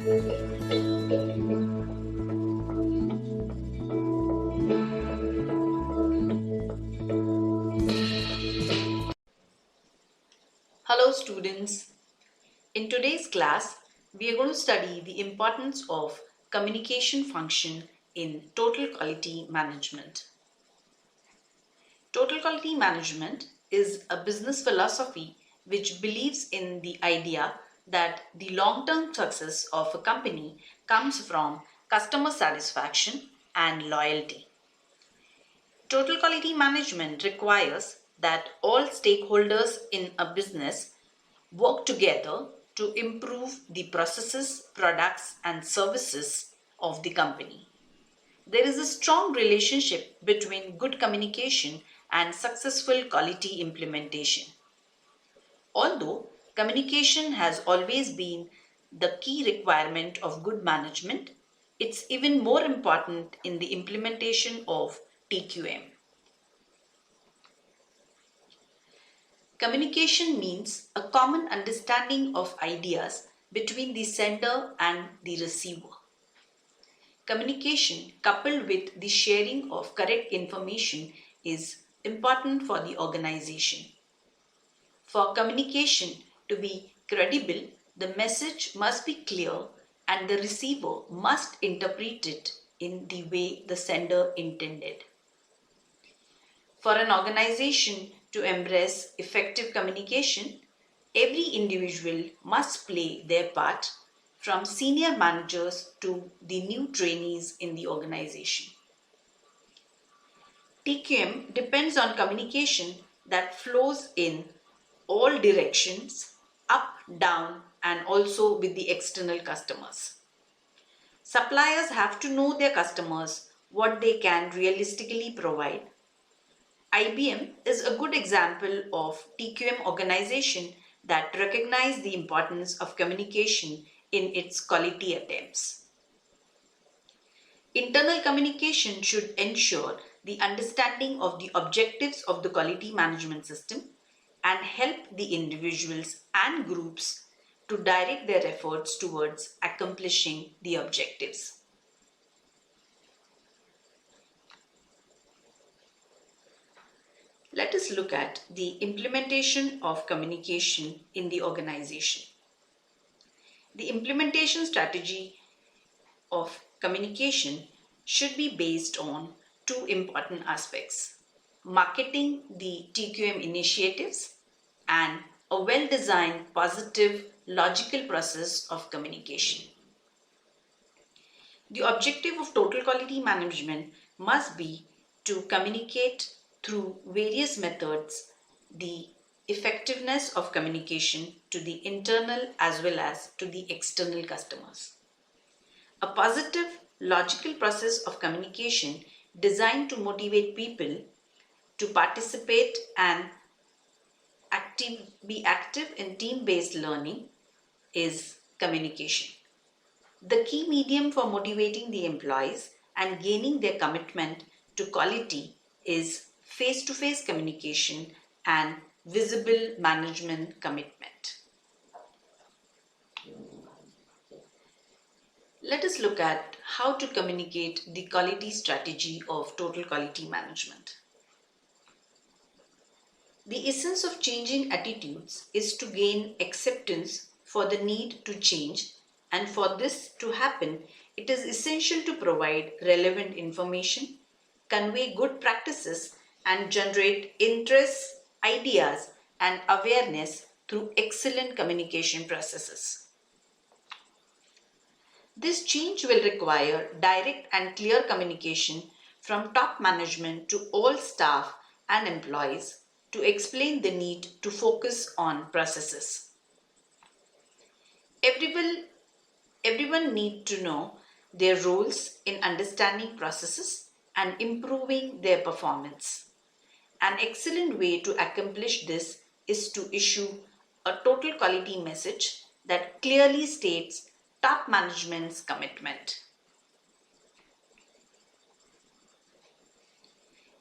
Hello students. In today's class, we are going to study the importance of communication function in total quality management. Total quality management is a business philosophy which believes in the idea that the long-term success of a company comes from customer satisfaction and loyalty. Total quality management requires that all stakeholders in a business work together to improve the processes, products, and services of the company. There is a strong relationship between good communication and successful quality implementation. Although communication has always been the key requirement of good management, it's even more important in the implementation of TQM. Communication means a common understanding of ideas between the sender and the receiver. Communication coupled with the sharing of correct information is important for the organization. For communication to be credible, the message must be clear and the receiver must interpret it in the way the sender intended. For an organization to embrace effective communication, every individual must play their part, from senior managers to the new trainees in the organization. TQM depends on communication that flows in all directions, up, down, and also with the external customers. Suppliers have to know their customers, what they can realistically provide. IBM is a good example of TQM organization that recognize the importance of communication in its quality attempts. Internal communication should ensure the understanding of the objectives of the quality management system and help the individuals and groups to direct their efforts towards accomplishing the objectives. Let us look at the implementation of communication in the organization. The implementation strategy of communication should be based on two important aspects: marketing the TQM initiatives and a well-designed, positive, logical process of communication. The objective of total quality management must be to communicate through various methods the effectiveness of communication to the internal as well as to the external customers. A positive, logical process of communication designed to motivate people to participate and be active in team-based learning is communication. The key medium for motivating the employees and gaining their commitment to quality is face-to-face communication and visible management commitment. Let us look at how to communicate the quality strategy of total quality management. The essence of changing attitudes is to gain acceptance for the need to change, and for this to happen, it is essential to provide relevant information, convey good practices, and generate interests, ideas, and awareness through excellent communication processes. This change will require direct and clear communication from top management to all staff and employees to explain the need to focus on processes. Everyone needs to know their roles in understanding processes and improving their performance. An excellent way to accomplish this is to issue a total quality message that clearly states top management's commitment.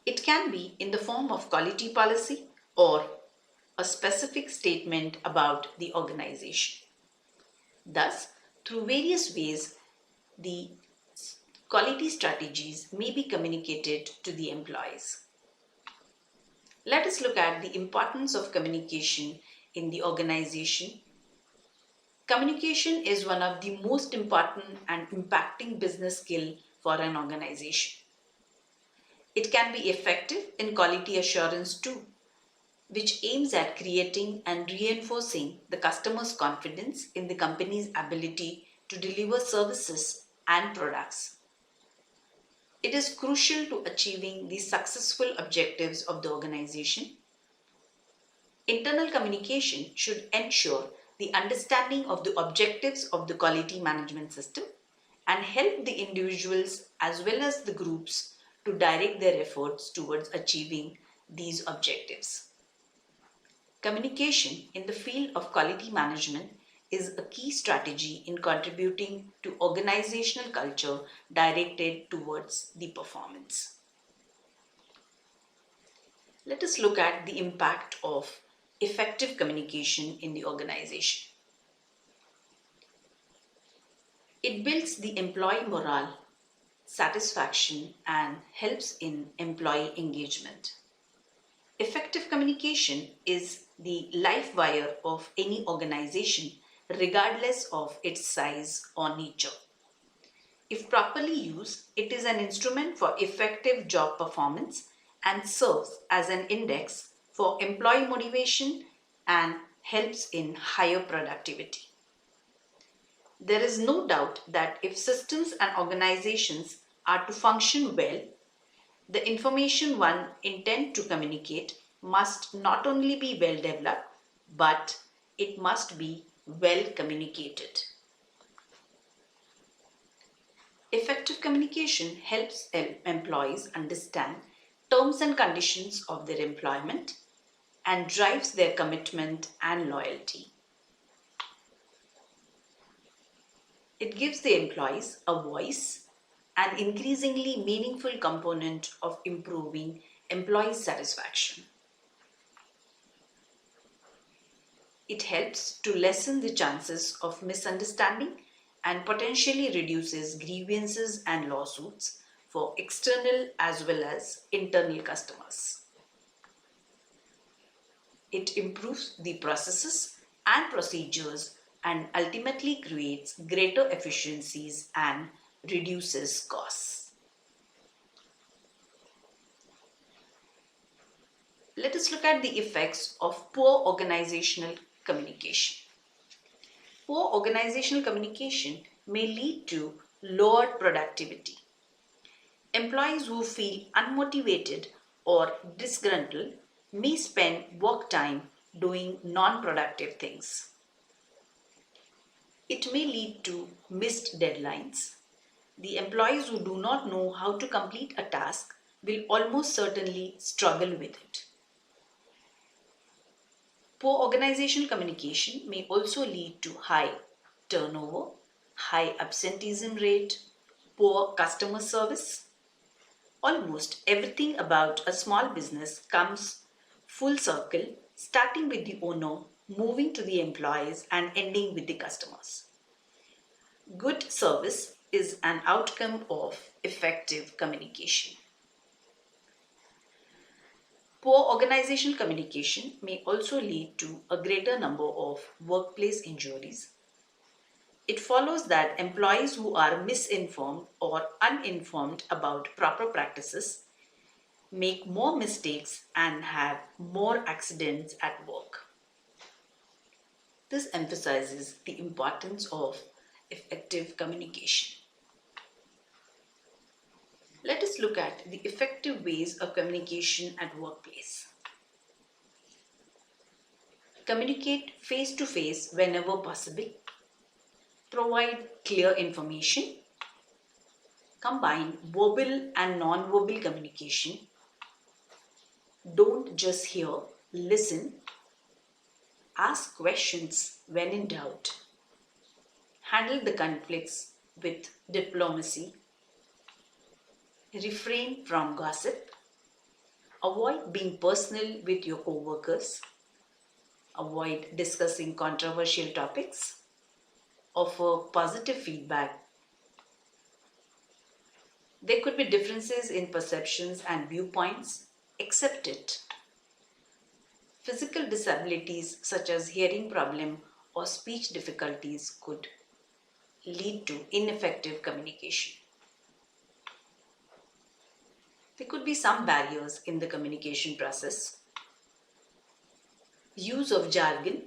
It can be in the form of quality policy or a specific statement about the organization. Thus, Through various ways, the quality strategies may be communicated to the employees. Let us look at the importance of communication in the organization. Communication is one of the most important and impacting business skill for an organization. It can be effective in quality assurance too, which aims at creating and reinforcing the customer's confidence in the company's ability to deliver services and products. It is crucial to achieving the successful objectives of the organization. Internal communication should ensure the understanding of the objectives of the quality management system and help the individuals as well as the groups to direct their efforts towards achieving these objectives. Communication in the field of quality management is a key strategy in contributing to organizational culture directed towards the performance. Let us look at the impact of effective communication in the organization. It builds the employee morale, satisfaction, and helps in employee engagement. Effective communication is the life wire of any organization, regardless of its size or nature. If properly used, it is an instrument for effective job performance and serves as an index for employee motivation and helps in higher productivity. There is no doubt that if systems and organizations are to function well, the information one intends to communicate must not only be well developed, but it must be well communicated. Effective communication helps employees understand terms and conditions of their employment and drives their commitment and loyalty. It gives the employees a voice, an increasingly meaningful component of improving employee satisfaction. It helps to lessen the chances of misunderstanding and potentially reduces grievances and lawsuits for external as well as internal customers. It improves the processes and procedures and ultimately creates greater efficiencies and reduces costs. Let us look at the effects of poor organizational communication. Poor organizational communication may lead to lowered productivity. Employees who feel unmotivated or disgruntled may spend work time doing non-productive things. It may lead to missed deadlines. The employees who do not know how to complete a task will almost certainly struggle with it. Poor organizational communication may also lead to high turnover, high absenteeism rate, poor customer service. Almost everything about a small business comes full circle, starting with the owner, moving to the employees, and ending with the customers. Good service is an outcome of effective communication. Poor organizational communication may also lead to a greater number of workplace injuries. It follows that employees who are misinformed or uninformed about proper practices make more mistakes and have more accidents at work. This emphasizes the importance of effective communication. Let us look at the effective ways of communication at workplace. Communicate face to face whenever possible. Provide clear information. Combine verbal and non-verbal communication. Don't just hear, listen. Ask questions when in doubt. Handle the conflicts with diplomacy. Refrain from gossip. Avoid being personal with your co-workers. Avoid discussing controversial topics. offer positive feedback. There could be differences in perceptions and viewpoints. Accept it. Physical disabilities such as hearing problem or speech difficulties could lead to ineffective communication. There could be some barriers in the communication process. Use of jargon,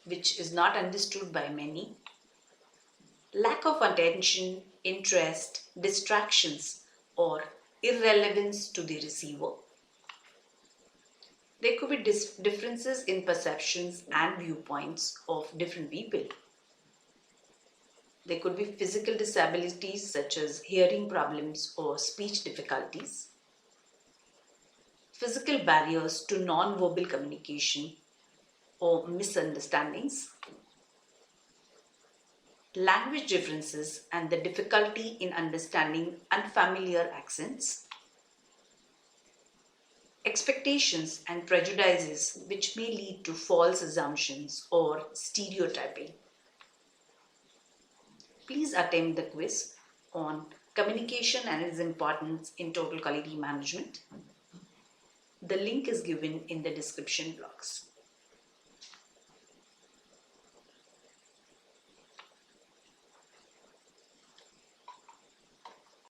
which is not understood by many. Lack of attention, interest, distractions, or irrelevance to the receiver. There could be differences in perceptions and viewpoints of different people. There could be physical disabilities such as hearing problems or speech difficulties. Physical barriers to non-verbal communication or misunderstandings. Language differences and the difficulty in understanding unfamiliar accents. Expectations and prejudices which may lead to false assumptions or stereotyping. Please attempt the quiz on communication and its importance in total quality management. The link is given in the description box.